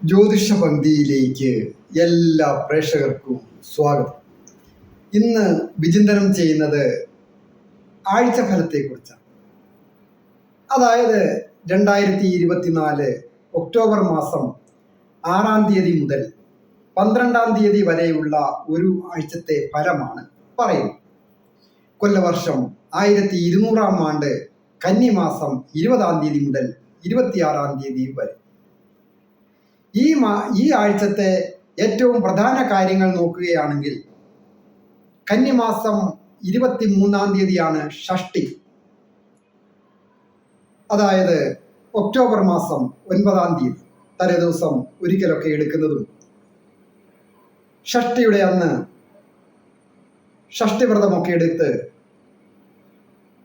ജ്യോതിഷ പങ്ക്തിയിലേക്ക് എല്ലാ പ്രേക്ഷകർക്കും സ്വാഗതം. ഇന്ന് വിചിന്തനം ചെയ്യുന്നത് ആഴ്ചഫലത്തെക്കുറിച്ചാണ്. അതായത് 2024 ഒക്ടോബർ മാസം 6-ാം തീയതി മുതൽ 12-ാം തീയതി വരെയുള്ള ഒരു ആഴ്ചത്തെ ഫലമാണ് പറയുന്നത്. കൊല്ലവർഷം 1200-ാം ആണ്ട് കന്നിമാസം 20-ാം തീയതി മുതൽ 26-ാം തീയതി വരെ. ഈ ആഴ്ചത്തെ ഏറ്റവും പ്രധാന കാര്യങ്ങൾ നോക്കുകയാണെങ്കിൽ കന്നിമാസം 23-ാം തീയതിയാണ് ഷഷ്ടി. അതായത് ഒക്ടോബർ മാസം 9-ാം തീയതി തലേ ദിവസം ഒരിക്കലൊക്കെ എടുക്കുന്നതും ഷഷ്ടിയുടെ അന്ന് ഷഷ്ടിവ്രതമൊക്കെ എടുത്ത്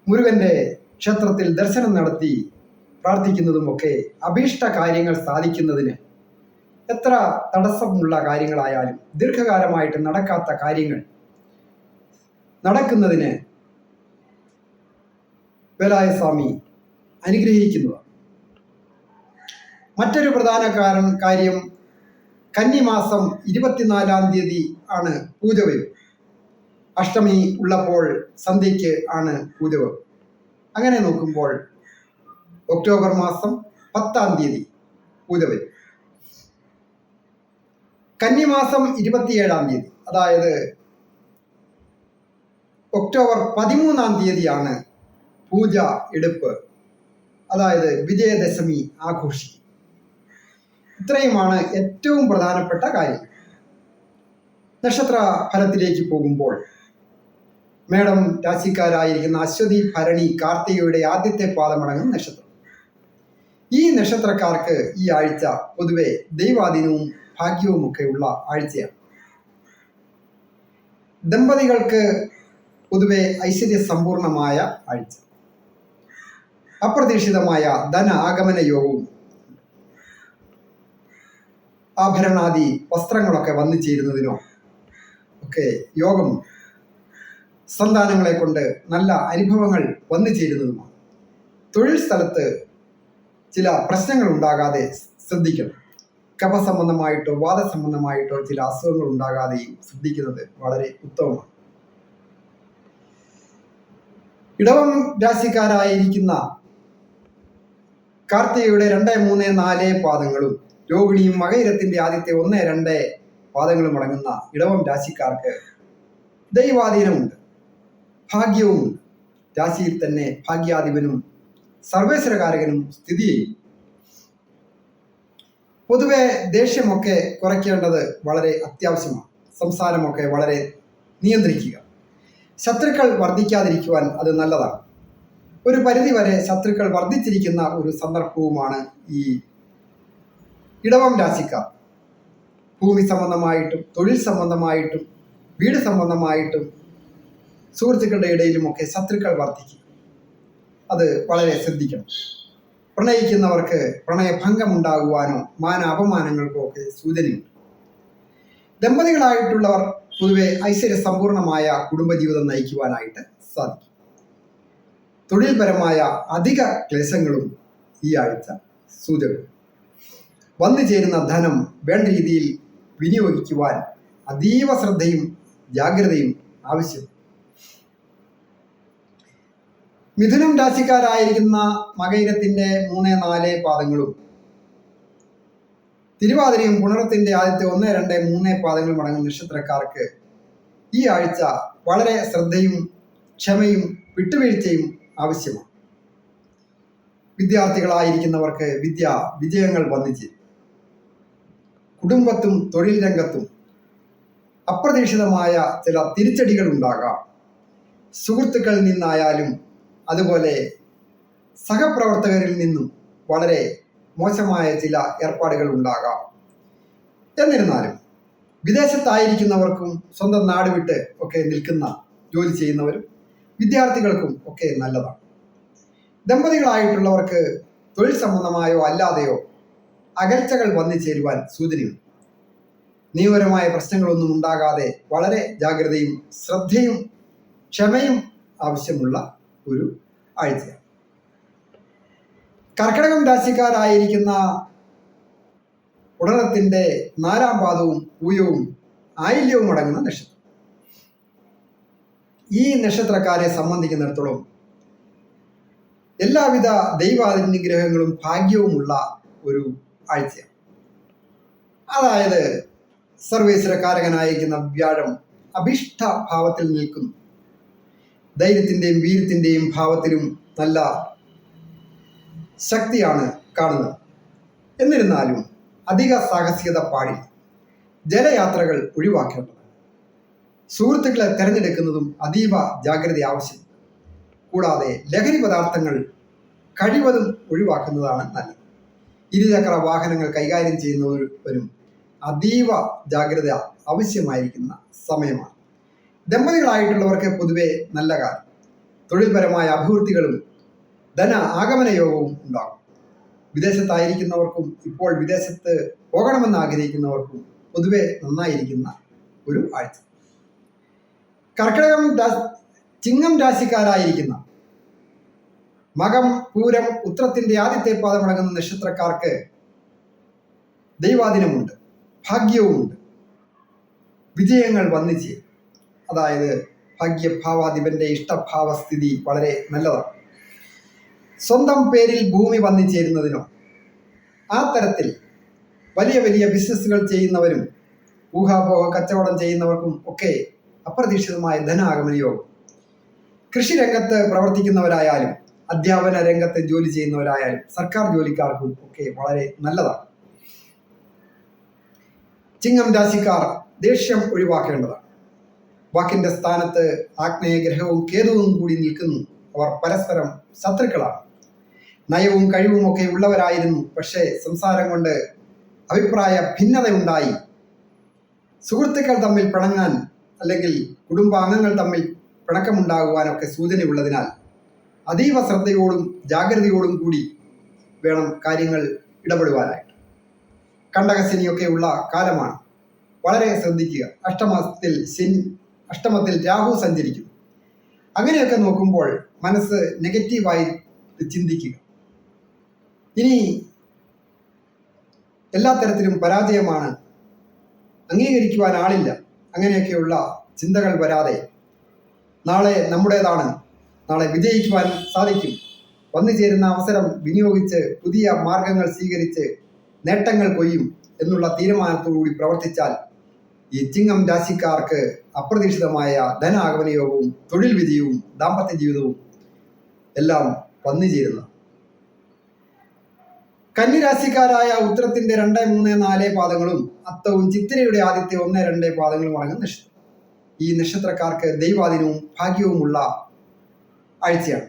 മുരുകന്റെ ക്ഷേത്രത്തിൽ ദർശനം നടത്തി പ്രാർത്ഥിക്കുന്നതുമൊക്കെ അഭീഷ്ട കാര്യങ്ങൾ സാധിക്കുന്നതിന്, എത്ര തടസ്സമുള്ള കാര്യങ്ങളായാലും ദീർഘകാലമായിട്ട് നടക്കാത്ത കാര്യങ്ങൾ നടക്കുന്നതിന് വേലായുസ്വാമി അനുഗ്രഹിക്കുന്നതാണ്. മറ്റൊരു പ്രധാന കാര്യം കന്നിമാസം 24-ാം തീയതി ആണ് പൂജ വരും. അഷ്ടമി ഉള്ളപ്പോൾ സന്ധ്യയ്ക്ക് ആണ് പൂജ വരും. അങ്ങനെ നോക്കുമ്പോൾ ഒക്ടോബർ മാസം 10-ാം തീയതി പൂജ വരും. കന്നിമാസം 27-ാം തീയതി, അതായത് ഒക്ടോബർ 13-ാം തീയതിയാണ് പൂജ എടുപ്പ്, അതായത് വിജയദശമി ആഘോഷിക്കും. ഇത്രയുമാണ് ഏറ്റവും പ്രധാനപ്പെട്ട കാര്യം. നക്ഷത്ര ഫലത്തിലേക്ക് പോകുമ്പോൾ മേടം രാശിക്കാരായിരിക്കുന്ന അശ്വതി, ഭരണി, കാർത്തികയുടെ ആദ്യത്തെ പാദമടങ്ങുന്ന നക്ഷത്രം. ഈ നക്ഷത്രക്കാർക്ക് ഈ ആഴ്ച പൊതുവെ ദൈവാധീനവും ഭാഗ്യവുമൊക്കെ ഉള്ള ആഴ്ചയാണ്. ദമ്പതികൾക്ക് പൊതുവെ ഐശ്വര്യ സമ്പൂർണമായ ആഴ്ച. അപ്രതീക്ഷിതമായ ധന ആഗമന യോഗവും ആഭരണാദി വസ്ത്രങ്ങളൊക്കെ വന്നു ചേരുന്നതിനോ ഒക്കെ യോഗം, സന്താനങ്ങളെ കൊണ്ട് നല്ല അനുഭവങ്ങൾ വന്നു ചേരുന്നതുമാണ്. തൊഴിൽ സ്ഥലത്ത് ചില പ്രശ്നങ്ങൾ ഉണ്ടാകാതെ ശ്രദ്ധിക്കണം. കഫസംബന്ധമായിട്ടോ വാദസംബന്ധമായിട്ടോ ചില അസുഖങ്ങൾ ഉണ്ടാകാതെയും ശ്രദ്ധിക്കുന്നത് വളരെ ഉത്തമമാണ്. ഇടവം രാശിക്കാരായിരിക്കുന്ന കാർത്തികയുടെ 2, 3, 4 പാദങ്ങളും രോഹിണിയും മകയിരത്തിന്റെ ആദ്യത്തെ 1, 2 പാദങ്ങളും അടങ്ങുന്ന ഇടവം രാശിക്കാർക്ക് ദൈവാധീനമുണ്ട്, ഭാഗ്യവുമുണ്ട്. രാശിയിൽ തന്നെ ഭാഗ്യാധിപനും സർവേശ്വരകാരകനും സ്ഥിതി ചെയ്യും. പൊതുവെ ദേഷ്യമൊക്കെ കുറയ്ക്കേണ്ടത് വളരെ അത്യാവശ്യമാണ്. സംസാരമൊക്കെ വളരെ നിയന്ത്രിക്കുക. ശത്രുക്കൾ വർദ്ധിക്കാതിരിക്കുവാൻ അത് നല്ലതാണ്. ഒരു പരിധിവരെ ശത്രുക്കൾ വർദ്ധിച്ചിരിക്കുന്ന ഒരു സന്ദർഭവുമാണ് ഈ ഇടവം രാശിക്കാർ. ഭൂമി സംബന്ധമായിട്ടും തൊഴിൽ സംബന്ധമായിട്ടും വീട് സംബന്ധമായിട്ടും സുഹൃത്തുക്കളുടെ ഇടയിലുമൊക്കെ ശത്രുക്കൾ വർദ്ധിക്കും. അത് വളരെ ശ്രദ്ധിക്കണം. പ്രണയിക്കുന്നവർക്ക് പ്രണയഭംഗം ഉണ്ടാകുവാനോ അപമാനങ്ങൾക്കോ ഒക്കെ സൂചനയുണ്ട്. ദമ്പതികളായിട്ടുള്ളവർ പൊതുവെ ഐശ്വര്യ സമ്പൂർണമായ കുടുംബജീവിതം നയിക്കുവാനായിട്ട് സാധിക്കും. തൊഴിൽപരമായ അധിക ക്ലേശങ്ങളും ഈ ആഴ്ച സൂചകം. വന്നു ചേരുന്ന ധനം വേണ്ട രീതിയിൽ വിനിയോഗിക്കുവാൻ അതീവ ശ്രദ്ധയും ജാഗ്രതയും ആവശ്യം. മിഥുനം രാശിക്കാരായിരിക്കുന്ന മകയിരത്തിന്റെ 3, 4 പാദങ്ങളും തിരുവാതിരയും പുണർത്തിന്റെ ആദ്യത്തെ 1, 2, 3 പാദങ്ങളും അടങ്ങുന്ന നക്ഷത്രക്കാർക്ക് ഈ ആഴ്ച വളരെ ശ്രദ്ധയും ക്ഷമയും വിട്ടുവീഴ്ചയും ആവശ്യമാണ്. വിദ്യാർത്ഥികളായിരിക്കുന്നവർക്ക് വിജയങ്ങൾ വന്നിച്ചേരും. കുടുംബത്തും തൊഴിൽ രംഗത്തും അപ്രതീക്ഷിതമായ ചില തിരിച്ചടികൾ ഉണ്ടാകാം. സുഹൃത്തുക്കളിൽ നിന്നായാലും അതുപോലെ സഹപ്രവർത്തകരിൽ നിന്നും വളരെ മോശമായ ചില ഏർപ്പാടുകൾ ഉണ്ടാകാം. എന്നിരുന്നാലും വിദേശത്തായിരിക്കുന്നവർക്കും സ്വന്തം നാട് വിട്ട് ഒക്കെ നിൽക്കുന്ന ജോലി ചെയ്യുന്നവരും വിദ്യാർത്ഥികൾക്കും ഒക്കെ നല്ലതാണ്. ദമ്പതികളായിട്ടുള്ളവർക്ക് തൊഴിൽ സംബന്ധമായോ അല്ലാതെയോ അകൽച്ചകൾ വന്നു ചേരുവാൻ സൂചനയുണ്ട്. നിയമപരമായ പ്രശ്നങ്ങളൊന്നും ഉണ്ടാകാതെ വളരെ ജാഗ്രതയും ശ്രദ്ധയും ക്ഷമയും ആവശ്യമുള്ള ഒരു ആഴ്ചയാണ്. കർക്കിടകം രാശിക്കാരായിരിക്കുന്ന ഉടനത്തിന്റെ 4-ാം പാദവും പൂയവും ആയില്യവും അടങ്ങുന്ന നക്ഷത്രം. ഈ നക്ഷത്രക്കാരെ സംബന്ധിക്കുന്നിടത്തോളം എല്ലാവിധ ദൈവാനുഗ്രഹങ്ങളും ഭാഗ്യവുമുള്ള ഒരു ആഴ്ചയാണ്. അതായത് സർവേശ്വരകാരകനായിരിക്കുന്ന വ്യാഴം അഭിഷ്ട ഭാവത്തിൽ നിൽക്കുന്നു. ധൈര്യത്തിൻ്റെയും വീര്യത്തിൻ്റെയും ഭാവത്തിലും നല്ല ശക്തിയാണ് കാണുന്നത്. എന്നിരുന്നാലും അധിക സാഹസികത പാടില്ല. ജലയാത്രകൾ ഒഴിവാക്കേണ്ടതാണ്. സുഹൃത്തുക്കളെ തിരഞ്ഞെടുക്കുന്നതും അതീവ ജാഗ്രത ആവശ്യമാണ്. കൂടാതെ ലഹരി പദാർത്ഥങ്ങൾ കഴിവതും ഒഴിവാക്കുന്നതാണ് നല്ലത്. ഇരുചക്ര വാഹനങ്ങൾ കൈകാര്യം ചെയ്യുന്നവരും അതീവ ജാഗ്രത ആവശ്യമായിരിക്കുന്ന സമയമാണ്. ദമ്പതികളായിട്ടുള്ളവർക്ക് പൊതുവെ നല്ല കാലം. തൊഴിൽപരമായ അഭിവൃദ്ധികളും ധന ആഗമന യോഗവും ഉണ്ടാകും. വിദേശത്തായിരിക്കുന്നവർക്കും ഇപ്പോൾ വിദേശത്ത് പോകണമെന്ന് ആഗ്രഹിക്കുന്നവർക്കും പൊതുവെ നന്നായിരിക്കുന്ന ഒരു ആഴ്ച. കർക്കിടകം ചിങ്ങം രാശിക്കാരായിരിക്കുന്ന മകം, പൂരം, ഉത്രത്തിന്റെ ആദ്യത്തെ പാദമടങ്ങുന്ന നക്ഷത്രക്കാർക്ക് ദൈവാധീനമുണ്ട്, ഭാഗ്യവുമുണ്ട്. വിജയങ്ങൾ വന്നു ചേരും. അതായത് ഭാഗ്യഭാവാധിപന്റെ ഇഷ്ടഭാവസ്ഥിതി വളരെ നല്ലതാണ്. സ്വന്തം പേരിൽ ഭൂമി വന്നു ചേരുന്നതിനോ ആ തരത്തിൽ വലിയ വലിയ ബിസിനസ്സുകൾ ചെയ്യുന്നവരും ഊഹാപോഹ കച്ചവടം ചെയ്യുന്നവർക്കും ഒക്കെ അപ്രതീക്ഷിതമായ ധനാഗമന യോഗം. കൃഷി രംഗത്ത് പ്രവർത്തിക്കുന്നവരായാലും അധ്യാപന രംഗത്ത് ജോലി ചെയ്യുന്നവരായാലും സർക്കാർ ജോലിക്കാർക്കും ഒക്കെ വളരെ നല്ലതാണ്. ചിങ്ങം രാശിക്കാർ ദേഷ്യം ഒഴിവാക്കേണ്ടതാണ്. വാക്കിന്റെ സ്ഥാനത്ത് ആഗ്നേയ ഗ്രഹവും കേതുവും കൂടി നിൽക്കുന്നു. അവർ പരസ്പരം ശത്രുക്കളാണ്. നയവും കഴിവും ഒക്കെ ഉള്ളവരായിരുന്നു. പക്ഷേ സംസാരം കൊണ്ട് അഭിപ്രായ ഭിന്നതയുണ്ടായി. സുഹൃത്തുക്കൾ തമ്മിൽ പിണങ്ങാൻ അല്ലെങ്കിൽ കുടുംബാംഗങ്ങൾ തമ്മിൽ പിണക്കമുണ്ടാകുവാനൊക്കെ സൂചനയുള്ളതിനാൽ അതീവ ശ്രദ്ധയോടും ജാഗ്രതയോടും കൂടി വേണം കാര്യങ്ങൾ ഇടപെടുവാനായിട്ട്. കണ്ടകശനിയൊക്കെ ഉള്ള കാലമാണ്. വളരെ ശ്രദ്ധിക്കുക. അഷ്ടമത്തിൽ രാഹു സഞ്ചരിക്കുന്നു. അങ്ങനെയൊക്കെ നോക്കുമ്പോൾ മനസ്സ് നെഗറ്റീവായി ചിന്തിക്കുക. ഇനി എല്ലാ തരത്തിലും പരാജയമാണ്, അംഗീകരിക്കുവാൻ ആളില്ല, അങ്ങനെയൊക്കെയുള്ള ചിന്തകൾ വരാതെ നാളെ നമ്മുടേതാണ്, നാളെ വിജയിക്കുവാൻ സാധിക്കും, വന്നു ചേരുന്ന അവസരം വിനിയോഗിച്ച് പുതിയ മാർഗങ്ങൾ സ്വീകരിച്ച് നേട്ടങ്ങൾ കൊയ്യും എന്നുള്ള തീരുമാനത്തോടുകൂടി പ്രവർത്തിച്ചാൽ ഈ ചിങ്ങം രാശിക്കാർക്ക് അപ്രതീക്ഷിതമായ ധനാഗമന യോഗവും തൊഴിൽ വിജയവും ദാമ്പത്യ ജീവിതവും എല്ലാം വന്നു ചേരുന്നു. കന്നിരാശിക്കാരായ ഉത്തരത്തിന്റെ 2, 3, 4 പാദങ്ങളും അത്തവും ചിത്തിരയുടെ ആദ്യത്തെ 1, 2 പാദങ്ങളും അടങ്ങുന്ന നക്ഷത്രം. ഈ നക്ഷത്രക്കാർക്ക് ദൈവാധീനവും ഭാഗ്യവുമുള്ള ആഴ്ചയാണ്.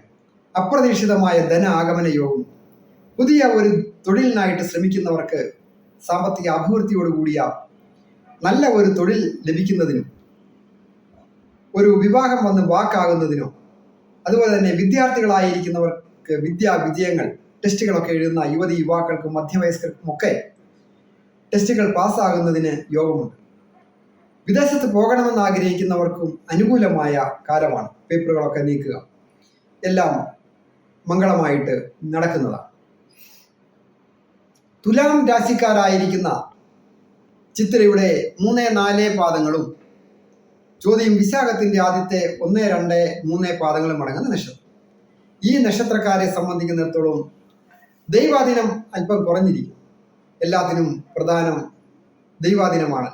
അപ്രതീക്ഷിതമായ ധന ആഗമന യോഗം. പുതിയ ഒരു തൊഴിലിനായിട്ട് ശ്രമിക്കുന്നവർക്ക് സാമ്പത്തിക അഭിവൃദ്ധിയോടുകൂടിയ നല്ല ഒരു തൊഴിൽ ലഭിക്കുന്നതിനും ഒരു വിവാഹം വന്ന് വാക്കാകുന്നതിനോ അതുപോലെ തന്നെ വിദ്യാർത്ഥികളായിരിക്കുന്നവർക്ക് വിദ്യാ വിജയങ്ങൾ, ടെസ്റ്റുകളൊക്കെ എഴുതുന്ന യുവതി യുവാക്കൾക്കും മധ്യവയസ്കർക്കും ഒക്കെ ടെസ്റ്റുകൾ പാസ്സാകുന്നതിന് യോഗമുണ്ട്. വിദേശത്ത് പോകണമെന്ന് ആഗ്രഹിക്കുന്നവർക്കും അനുകൂലമായ കാലമാണ്. പേപ്പറുകളൊക്കെ നീക്കുക, എല്ലാം മംഗളമായിട്ട് നടക്കുന്നതാണ്. തുലാം രാശിക്കാരായിരിക്കുന്ന ചിത്തിരയുടെ 3, 4 പാദങ്ങളും ചോദ്യം വിശാഖത്തിന്റെ ആദ്യത്തെ 1, 2, 3 പാദങ്ങളും അടങ്ങുന്ന നക്ഷത്രം. ഈ നക്ഷത്രക്കാരെ സംബന്ധിക്കുന്നിടത്തോളം ദൈവാധീനം അല്പം കുറഞ്ഞിരിക്കും. എല്ലാത്തിനും പ്രധാനം ദൈവാധീനമാണ്.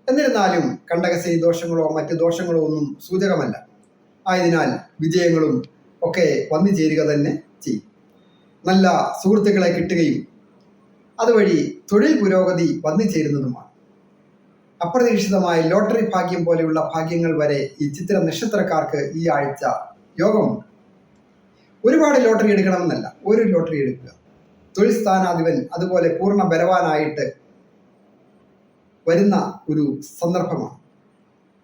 എന്നിരുന്നാലും കണ്ടകശനി ദോഷങ്ങളോ മറ്റ് ദോഷങ്ങളോ ഒന്നും സൂചകമല്ല. ആയതിനാൽ വിജയങ്ങളും ഒക്കെ വന്നു ചേരുക തന്നെ ചെയ്യും. നല്ല സുഹൃത്തുക്കളെ കിട്ടുകയും അതുവഴി തൊഴിൽ പുരോഗതി വന്നു ചേരുന്നതുമാണ്. അപ്രതീക്ഷിതമായ ലോട്ടറി ഭാഗ്യം പോലെയുള്ള ഭാഗ്യങ്ങൾ വരെ ഈ ചിത്ര നക്ഷത്രക്കാർക്ക് ഈ ആഴ്ച യോഗമുണ്ട്. ഒരുപാട് ലോട്ടറി എടുക്കണമെന്നല്ല, ഒരു ലോട്ടറി എടുക്കുക. തൊഴിൽ സ്ഥാനാധിപൻ അതുപോലെ പൂർണ്ണ ബലവാനായിട്ട് വരുന്ന ഒരു സന്ദർഭമാണ്.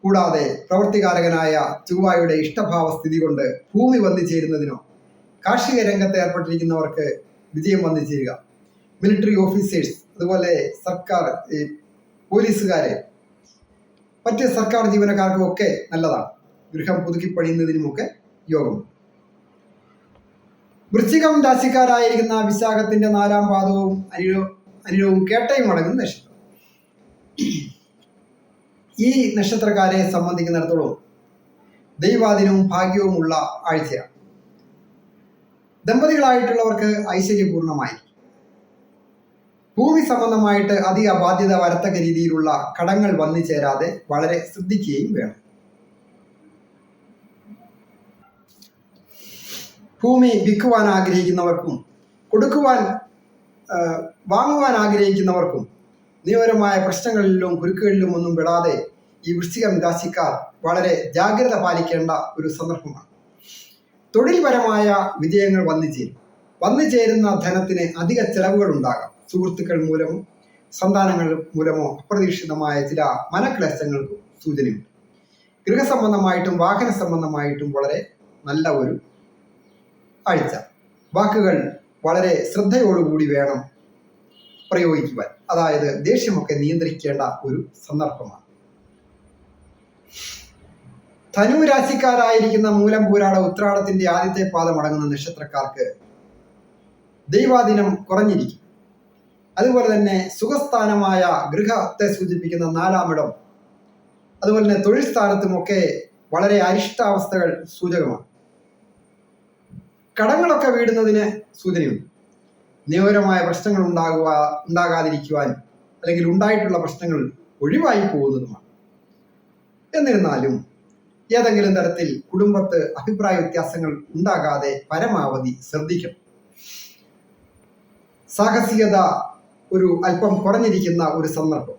കൂടാതെ പ്രവൃത്തികാരകനായ ചൊവ്വയുടെ ഇഷ്ടഭാവ സ്ഥിതി കൊണ്ട് ഭൂമി വന്നു ചേരുന്നതിനോ കാർഷിക രംഗത്ത് ഏർപ്പെട്ടിരിക്കുന്നവർക്ക് വിജയം വന്നു ചേരുക. മിലിറ്ററി ഓഫീസേഴ്സ് അതുപോലെ സർക്കാർ പോലീസുകാരെ മറ്റ് സർക്കാർ ജീവനക്കാർക്കും ഒക്കെ നല്ലതാണ്. ഗൃഹം പുതുക്കി പണിയുന്നതിനുമൊക്കെ യോഗം. വൃശ്ചികം രാശിക്കാരായിരിക്കുന്ന വിശാഖത്തിന്റെ 4-ാം പാദവും അനിഴവും കേട്ടയും അടങ്ങുന്ന നക്ഷത്രം. ഈ നക്ഷത്രക്കാരെ സംബന്ധിക്കുന്നിടത്തോളം ദൈവാധീനവും ഭാഗ്യവും ഉള്ള ആഴ്ചയാണ്. ദമ്പതികളായിട്ടുള്ളവർക്ക് ഐശ്വര്യപൂർണമായിരിക്കും. ഭൂമി സംബന്ധമായിട്ട് അധിക ബാധ്യത വരത്തക്ക രീതിയിലുള്ള കടങ്ങൾ വന്നു ചേരാതെ വളരെ ശ്രദ്ധിക്കുകയും വേണം. ഭൂമി വിൽക്കുവാൻ ആഗ്രഹിക്കുന്നവർക്കും വാങ്ങുവാൻ ആഗ്രഹിക്കുന്നവർക്കും നിയമപരമായ പ്രശ്നങ്ങളിലും കുരുക്കുകളിലും ഒന്നും പെടാതെ ഈ വൃശ്ചികം രാശിക്കാർ വളരെ ജാഗ്രത പാലിക്കേണ്ട ഒരു സന്ദർഭമാണ്. തൊഴിൽപരമായ വിജയങ്ങൾ വന്നു ചേരുന്ന ധനത്തിന് അധിക ചെലവുകൾ ഉണ്ടാകാം. സുഹൃത്തുക്കൾ മൂലമോ സന്താനങ്ങൾ മൂലമോ അപ്രതീക്ഷിതമായ ചില മനക്ലേശങ്ങൾക്കും സൂചനയുണ്ട്. ഗൃഹസംബന്ധമായിട്ടും വാഹന സംബന്ധമായിട്ടും വളരെ നല്ല ഒരു ആഴ്ച. വാക്കുകൾ വളരെ ശ്രദ്ധയോടുകൂടി വേണം പ്രയോഗിക്കുവാൻ. അതായത് ദേഷ്യമൊക്കെ നിയന്ത്രിക്കേണ്ട ഒരു സന്ദർഭമാണ്. ധനു രാശിക്കാരായിരിക്കുന്ന മൂലം പൂരാട ഉത്രാടത്തിന്റെ ആദ്യത്തെ പാദം അടങ്ങുന്ന നക്ഷത്രക്കാർക്ക് ദൈവാധീനം കുറഞ്ഞിരിക്കും. അതുപോലെ തന്നെ സുഖസ്ഥാനമായ ഗൃഹത്തെ സൂചിപ്പിക്കുന്ന 4-ാം ഇടം, അതുപോലെ തന്നെ തൊഴിൽ സ്ഥാനത്തുമൊക്കെ വളരെ അരിഷ്ടാവസ്ഥകൾ സൂചകമാണ്. കടങ്ങളൊക്കെ വീടുന്നതിന് സൂചനയുണ്ട്. നിയമപരമായ പ്രശ്നങ്ങൾ ഉണ്ടാകാതിരിക്കുവാൻ അല്ലെങ്കിൽ ഉണ്ടായിട്ടുള്ള പ്രശ്നങ്ങൾ ഒഴിവായി പോകുന്നതുമാണ്. എന്നിരുന്നാലും ഏതെങ്കിലും തരത്തിൽ കുടുംബത്ത് അഭിപ്രായ വ്യത്യാസങ്ങൾ ഉണ്ടാകാതെ പരമാവധി ശ്രദ്ധിക്കണം. സാഹസികത ഒരു അല്പം കുറഞ്ഞിരിക്കുന്ന ഒരു സന്ദർഭം.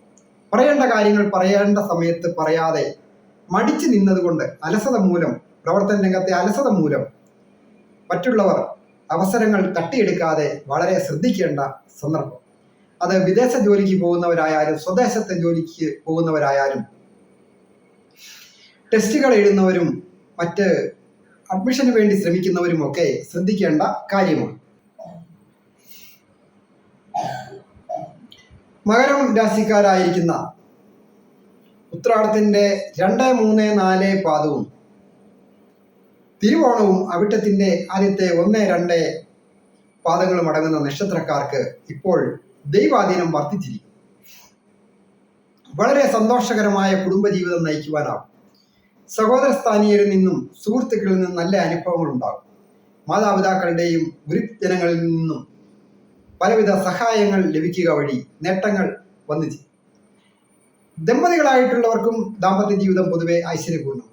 പറയേണ്ട കാര്യങ്ങൾ പറയേണ്ട സമയത്ത് പറയാതെ മടിച്ചു നിന്നതുകൊണ്ട് പ്രവർത്തന രംഗത്തെ അലസത മൂലം മറ്റുള്ളവർ അവസരങ്ങൾ തട്ടിയെടുക്കാതെ വളരെ ശ്രദ്ധിക്കേണ്ട സന്ദർഭം. അത് വിദേശ ജോലിക്ക് പോകുന്നവരായാലും സ്വദേശത്തെ ജോലിക്ക് പോകുന്നവരായാലും ടെസ്റ്റുകൾ എഴുതുന്നവരും മറ്റ് അഡ്മിഷന് വേണ്ടി ശ്രമിക്കുന്നവരും ഒക്കെ ശ്രദ്ധിക്കേണ്ട കാര്യമാണ്. മകരം രാശിക്കാരായിരിക്കുന്ന ഉത്രാടത്തിന്റെ 2, 3, 4 പാദവും തിരുവോണവും അവിട്ടത്തിന്റെ ആദ്യത്തെ 1, 2 പാദങ്ങളും അടങ്ങുന്ന നക്ഷത്രക്കാർക്ക് ഇപ്പോൾ ദൈവാധീനം വർദ്ധിച്ചിരിക്കും. വളരെ സന്തോഷകരമായ കുടുംബജീവിതം നയിക്കുവാനാവും. സഹോദരസ്ഥാനീയരിൽ നിന്നും സുഹൃത്തുക്കളിൽ നിന്നും നല്ല അനുഭവങ്ങൾ ഉണ്ടാകും. മാതാപിതാക്കളുടെയും ഗുരുജനങ്ങളിൽ നിന്നും പലവിധ സഹായങ്ങൾ ലഭിക്കുക വഴി നേട്ടങ്ങൾ വന്നു ചേരും. ദമ്പതികളായിട്ടുള്ളവർക്കും ദാമ്പത്യ ജീവിതം പൊതുവെ ഐശ്വര്യപൂർണ്ണമാണ്.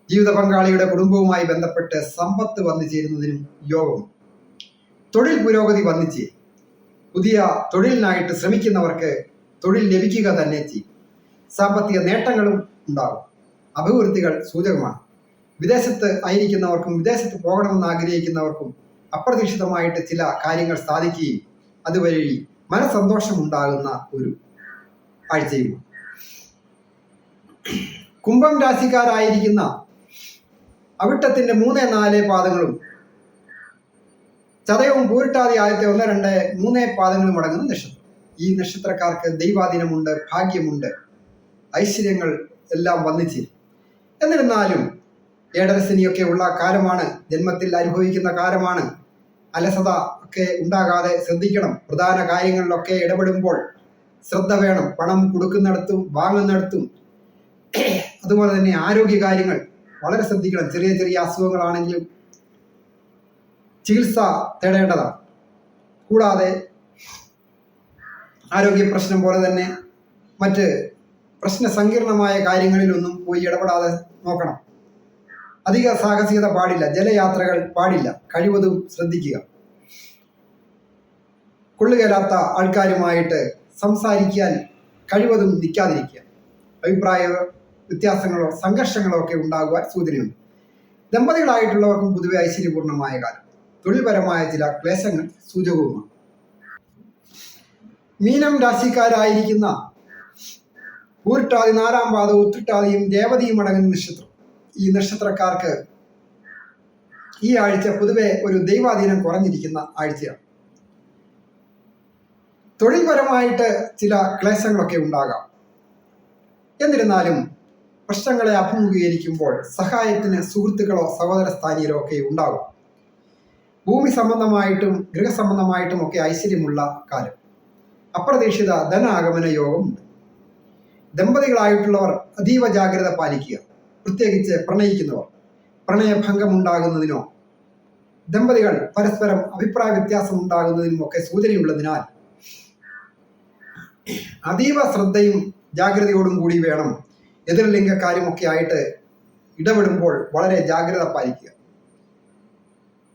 ജീവിത പങ്കാളിയുടെ കുടുംബവുമായി ബന്ധപ്പെട്ട് സമ്പത്ത് വന്നു ചേരുന്നതിനും യോഗമുണ്ട്. തൊഴിൽ പുരോഗതി വന്നു ചേരും. പുതിയ തൊഴിലിനായിട്ട് ശ്രമിക്കുന്നവർക്ക് തൊഴിൽ ലഭിക്കുക തന്നെ ചെയ്യും. സാമ്പത്തിക നേട്ടങ്ങളും ഉണ്ടാകും. അഭിവൃദ്ധികൾ സൂചകമാണ്. വിദേശത്ത് ആയിരിക്കുന്നവർക്കും വിദേശത്ത് പോകണമെന്ന് ആഗ്രഹിക്കുന്നവർക്കും അപ്രതീക്ഷിതമായിട്ട് ചില കാര്യങ്ങൾ സാധിക്കുകയും അതുവഴി മനസ്സന്തോഷമുണ്ടാകുന്ന ഒരു ആഴ്ചയുമാണ്. കുംഭം രാശിക്കാരായിരിക്കുന്ന അവിട്ടത്തിന്റെ 3, 4 പാദങ്ങളും ചതയവും പൂരിട്ടാതി ആദ്യത്തെ 1, 2, 3 പാദങ്ങളും അടങ്ങുന്ന നക്ഷത്രം. ഈ നക്ഷത്രക്കാർക്ക് ദൈവാധീനമുണ്ട്, ഭാഗ്യമുണ്ട്, ഐശ്വര്യങ്ങൾ എല്ലാം വന്നിച്ചേരും. എന്നിരുന്നാലും ഏടരശനിയൊക്കെ ഉള്ള കാലമാണ്. ജന്മത്തിൽ അനുഭവിക്കുന്ന കാലമാണ്. അലസത ഒക്കെ ഉണ്ടാകാതെ ശ്രദ്ധിക്കണം. പ്രധാന കാര്യങ്ങളിലൊക്കെ ഇടപെടുമ്പോൾ ശ്രദ്ധ വേണം. പണം കൊടുക്കുന്നിടത്തും വാങ്ങുന്നിടത്തും അതുപോലെ തന്നെ ആരോഗ്യ കാര്യങ്ങൾ വളരെ ശ്രദ്ധിക്കണം. ചെറിയ ചെറിയ അസുഖങ്ങളാണെങ്കിലും ചികിത്സ തേടേണ്ടതാണ്. കൂടാതെ ആരോഗ്യ പ്രശ്നം പോലെ തന്നെ മറ്റ് പ്രശ്ന സങ്കീർണമായ കാര്യങ്ങളിലൊന്നും പോയി ഇടപെടാതെ നോക്കണം. അധിക സാഹസികത പാടില്ല. ജലയാത്രകൾ പാടില്ല. കഴിവതും ശ്രദ്ധിക്കുക. കൊള്ളുകേലാത്ത ആൾക്കാരുമായിട്ട് സംസാരിക്കാൻ കഴിവതും നിൽക്കാതിരിക്കുക. അഭിപ്രായ വ്യത്യാസങ്ങളോ സംഘർഷങ്ങളോ ഒക്കെ ഉണ്ടാകുവാൻ സൂചനയുണ്ട്. ദമ്പതികളായിട്ടുള്ളവർക്കും പൊതുവെ ഐശ്വര്യപൂർണമായ കാലം. തൊഴിൽപരമായ ചില ക്ലേശങ്ങൾ സൂചകവുമാണ്. മീനം രാശിക്കാരായിരിക്കുന്ന പൂരിട്ടാതി 4-ാം പാദവും ഉത്രട്ടാതിയും രേവതിയും അടങ്ങുന്ന നക്ഷത്രം. ഈ നക്ഷത്രക്കാർക്ക് ഈ ആഴ്ച പൊതുവെ ഒരു ദൈവാധീനം കുറഞ്ഞിരിക്കുന്ന ആഴ്ചയാണ്. തൊഴിൽപരമായിട്ട് ചില ക്ലേശങ്ങളൊക്കെ ഉണ്ടാകാം. എന്നിരുന്നാലും പ്രശ്നങ്ങളെ അഭിമുഖീകരിക്കുമ്പോൾ സഹായത്തിന് സുഹൃത്തുക്കളോ സഹോദര സ്ഥാനീയരോ ഒക്കെ ഉണ്ടാകും. ഭൂമി സംബന്ധമായിട്ടും ഗൃഹസംബന്ധമായിട്ടും ഒക്കെ ഐശ്വര്യമുള്ള കാലം. അപ്രതീക്ഷിത ധനാഗമന യോഗമുണ്ട്. ദമ്പതികളായിട്ടുള്ളവർ അതീവ ജാഗ്രത പാലിക്കുക. പ്രത്യേകിച്ച് പ്രണയിക്കുന്നവർ. പ്രണയഭംഗമുണ്ടാകുന്നതിനോ ദമ്പതികൾ പരസ്പരം അഭിപ്രായ വ്യത്യാസം ഉണ്ടാകുന്നതിനും ഒക്കെ സൂചനയുള്ളതിനാൽ അതീവ ശ്രദ്ധയും ജാഗ്രതയോടും കൂടി വേണം എതിർലിംഗക്കാരുമൊക്കെ ആയിട്ട് ഇടപെടുമ്പോൾ വളരെ ജാഗ്രത പാലിക്കുക.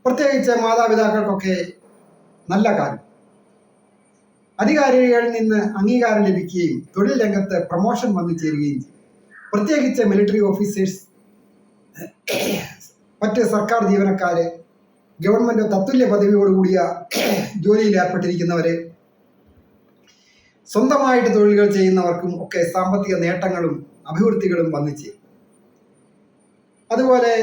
പ്രത്യേകിച്ച് മാതാപിതാക്കൾക്കൊക്കെ നല്ല കാലം. അധികാരികളിൽ നിന്ന് അംഗീകാരം ലഭിക്കുകയും തൊഴിൽ രംഗത്ത് പ്രൊമോഷൻ വന്നു ചേരുകയും ചെയ്യും. പ്രത്യേകിച്ച് മിലിറ്ററി ഓഫീസേഴ്സ്, മറ്റ് സർക്കാർ ജീവനക്കാര്, ഗവൺമെന്റ് തത്തുല്യ പദവിയോടുകൂടിയ ജോലിയിൽ ഏർപ്പെട്ടിരിക്കുന്നവര്, സ്വന്തമായിട്ട് തൊഴിലുകൾ ചെയ്യുന്നവർക്കും ഒക്കെ സാമ്പത്തിക നേട്ടങ്ങളും അഭിവൃദ്ധികളും വന്നു ചേരും. അതുപോലെ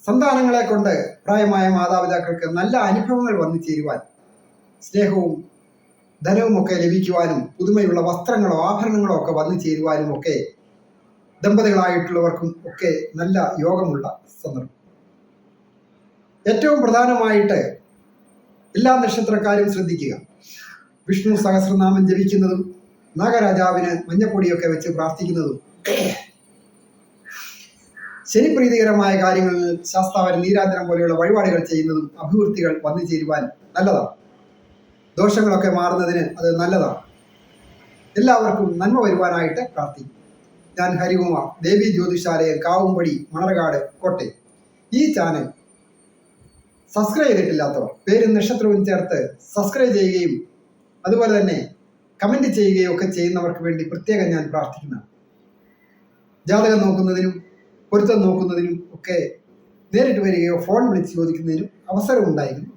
സന്താനങ്ങളെ കൊണ്ട് പ്രായമായ മാതാപിതാക്കൾക്ക് നല്ല അനുഭവങ്ങൾ വന്നു ചേരുവാൻ, സ്നേഹവും ധനവും ഒക്കെ ലഭിക്കുവാനും, പുതുമയുള്ള വസ്ത്രങ്ങളോ ആഭരണങ്ങളോ ഒക്കെ വന്നു ചേരുവാനും ഒക്കെ ദമ്പതികളായിട്ടുള്ളവർക്കും ഒക്കെ നല്ല യോഗമുള്ള സന്ദർഭം. ഏറ്റവും പ്രധാനമായിട്ട് എല്ലാ നക്ഷത്രക്കാരും ശ്രദ്ധിക്കുക. വിഷ്ണു സഹസ്രനാമം ജപിക്കുന്നതും നാഗരാജാവിന് മഞ്ഞപ്പൊടിയൊക്കെ വെച്ച് പ്രാർത്ഥിക്കുന്നതും, ശനിപ്രീതികരമായ കാര്യങ്ങളിൽ ശാസ്താവൻ നീരാഞ്ജനം പോലെയുള്ള വഴിപാടുകൾ ചെയ്യുന്നതും അഭിവൃദ്ധികൾ വന്നു ചേരുവാൻ നല്ലതാണ്. ദോഷങ്ങളൊക്കെ മാറുന്നതിന് അത് നല്ലതാണ്. എല്ലാവർക്കും നന്മ വരുവാനായിട്ട് പ്രാർത്ഥിക്കും. ഞാൻ ഹരികുമാർ, ദേവി ജ്യോതിഷാലയം, കാവുംപടി, മണർകാട്, കോട്ടയം. ഈ ചാനൽ സബ്സ്ക്രൈബ് ചെയ്തിട്ടില്ലാത്തവർ പേരും നക്ഷത്രവും ചേർത്ത് സബ്സ്ക്രൈബ് ചെയ്യുകയും അതുപോലെ തന്നെ കമൻറ്റ് ചെയ്യുകയും ഒക്കെ ചെയ്യുന്നവർക്ക് വേണ്ടി പ്രത്യേകം ഞാൻ പ്രാർത്ഥിക്കുന്നതാണ്. ജാതകം നോക്കുന്നതിനും പൊരുത്തം നോക്കുന്നതിനും ഒക്കെ നേരിട്ട് വരികയോ ഫോൺ വിളിച്ച് ചോദിക്കുന്നതിനും അവസരം ഉണ്ടായിരുന്നു.